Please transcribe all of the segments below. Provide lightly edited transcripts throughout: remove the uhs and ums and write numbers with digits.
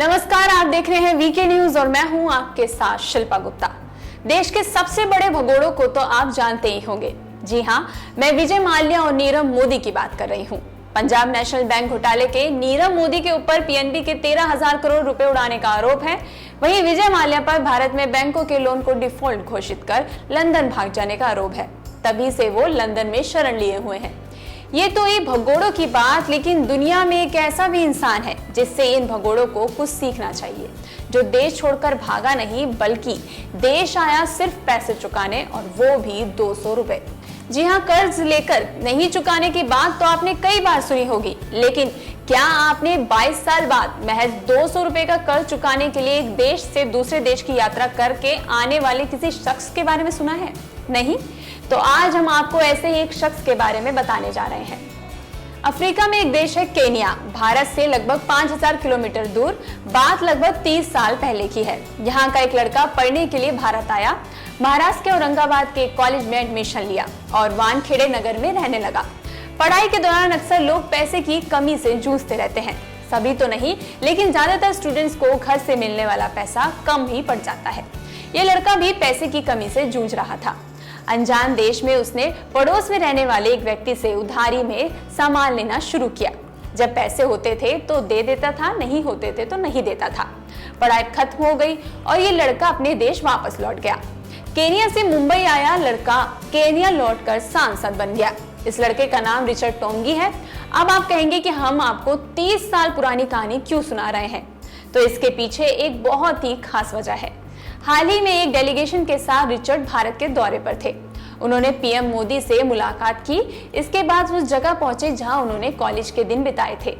नमस्कार, आप देख रहे हैं वीके न्यूज और मैं हूं आपके साथ शिल्पा गुप्ता। देश के सबसे बड़े भगोड़ों को तो आप जानते ही होंगे। जी हां, मैं विजय माल्या और नीरव मोदी की बात कर रही हूं। पंजाब नेशनल बैंक घोटाले के नीरव मोदी के ऊपर पीएनबी के 13,000 करोड़ रुपए उड़ाने का आरोप है। वहीं विजय माल्या पर भारत में बैंकों के लोन को डिफॉल्ट घोषित कर लंदन भाग जाने का आरोप है। तभी से वो लंदन में शरण लिए हुए हैं। ये तो ये भगोड़ों की बात, लेकिन दुनिया में एक ऐसा भी इंसान है जिससे इन भगोड़ों को कुछ सीखना चाहिए, जो देश छोड़कर भागा नहीं बल्कि देश आया सिर्फ पैसे चुकाने, और वो भी 200 रुपए। जी हाँ, कर्ज लेकर नहीं चुकाने की बात तो आपने कई बार सुनी होगी, लेकिन क्या आपने 22 साल बाद महज 200 रुपए का कर्ज चुकाने के लिए एक देश से दूसरे देश की यात्रा करके आने वाले किसी शख्स के बारे में सुना है? नहीं? तो आज हम आपको ऐसे ही एक शख्स के बारे में बताने जा रहे हैं। अफ्रीका में एक देश है केन्या, भारत से लगभग 5,000 किलोमीटर दूर। बात लगभग 30 साल पहले की है। यहाँ का एक लड़का पढ़ने के लिए भारत आया, महाराष्ट्र के औरंगाबाद के कॉलेज में एडमिशन लिया और वानखेड़े नगर में रहने लगा। पढ़ाई के दौरान अक्सर लोग पैसे की कमी से जूझते रहते हैं। सभी तो नहीं, लेकिन ज्यादातर स्टूडेंट्स को घर से मिलने वाला पैसा कम ही पड़ जाता है। ये लड़का भी पैसे की कमी से जूझ रहा था। अनजान देश में उसने पड़ोस में रहने वाले एक व्यक्ति से उधारी में सामान लेना शुरू किया। जब पैसे होते थे तो दे देता था, नहीं होते थे तो नहीं देता था। पढ़ाई खत्म हो गई और ये लड़का अपने देश वापस लौट गया। केन्या से मुंबई आया लड़का केन्या लौटकर सांसद बन गया। इस लड़के का नाम रिचर्ड टोंगी है। अब आप कहेंगे कि हम आपको 30 साल पुरानी कहानी क्यों सुना रहे हैं? तो इसके पीछे एक बहुत ही खास वजह है। हाल ही में एक डेलीगेशन के साथ रिचर्ड भारत के दौरे पर थे। उन्होंने पीएम मोदी से मुलाकात की। इसके बाद उस जगह पहुंचे जहां उन्होंने कॉलेज के दिन बिताए थे।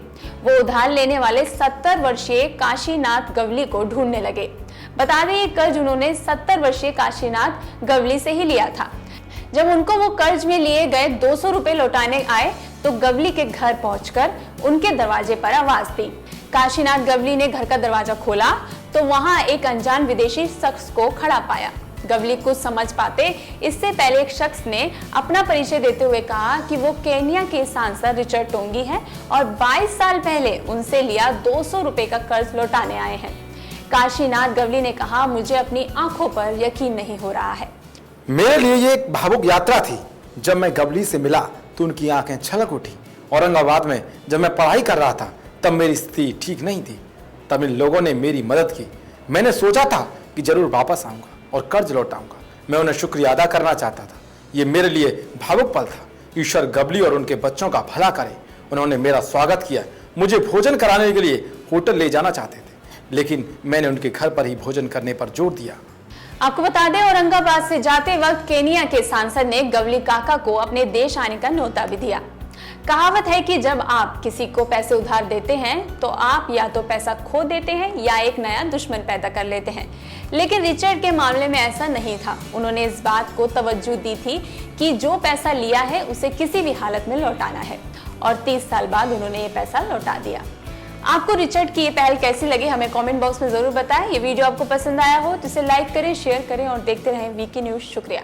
वो उधार लेने वाले 70 वर्षीय काशीनाथ गवली को ढूंढने लगे। बता दें, ये कर्ज उन्होंने 70 वर्षीय काशीनाथ गवली से ही लिया था। जब उनको वो कर्ज में लिए गए 200 रुपए लौटाने आए तो गवली के घर पहुंचकर उनके दरवाजे पर आवाज दी। काशीनाथ गवली ने घर का दरवाजा खोला तो वहां एक अनजान विदेशी शख्स को खड़ा पाया। गवली कुछ समझ पाते इससे पहले एक शख्स ने अपना परिचय देते हुए कहा कि वो केन्या के सांसद रिचर्ड टोंगी हैं और 22 साल पहले उनसे लिया 200 रुपए का कर्ज लौटाने आए हैं। काशीनाथ गवली ने कहा, मुझे अपनी आंखों पर यकीन नहीं हो रहा है। मेरे लिए ये एक भावुक यात्रा थी। जब मैं गवली से मिला तो उनकी आंखें छलक उठी। औरंगाबाद में जब मैं पढ़ाई कर रहा था तब मेरी स्थिति ठीक नहीं थी। तब इन लोगों ने मेरी मदद की। मैंने सोचा था कि जरूर वापस आऊंगा और कर्ज लौटाऊंगा। मैं उन्हें शुक्रिया अदा करना चाहता था। ये मेरे लिए भावुक पल था। ईश्वर गवली और उनके बच्चों का भला करे। उन्होंने मेरा स्वागत किया। मुझे भोजन कराने के लिए होटल ले जाना चाहते थे, लेकिन मैंने उनके घर पर ही भोजन करने पर जोर दिया। आपको बता दें, औरंगाबाद से जाते वक्त केन्या के सांसद ने गवली काका को अपने देश आने का न्योता भी दिया। कहावत है कि जब आप किसी को पैसे उधार देते हैं तो आप या तो पैसा खो देते हैं या एक नया दुश्मन पैदा कर लेते हैं। लेकिन रिचर्ड के मामले में ऐसा नहीं था। उन्होंने इस बात को तवज्जो दी थी कि जो पैसा लिया है उसे किसी भी हालत में लौटाना है, और 30 साल बाद उन्होंने ये पैसा लौटा दिया। आपको रिचर्ड की ये पहल कैसी लगी, हमें कमेंट बॉक्स में जरूर बताएं। ये वीडियो आपको पसंद आया हो तो इसे लाइक करें, शेयर करें और देखते रहें वीके न्यूज। शुक्रिया।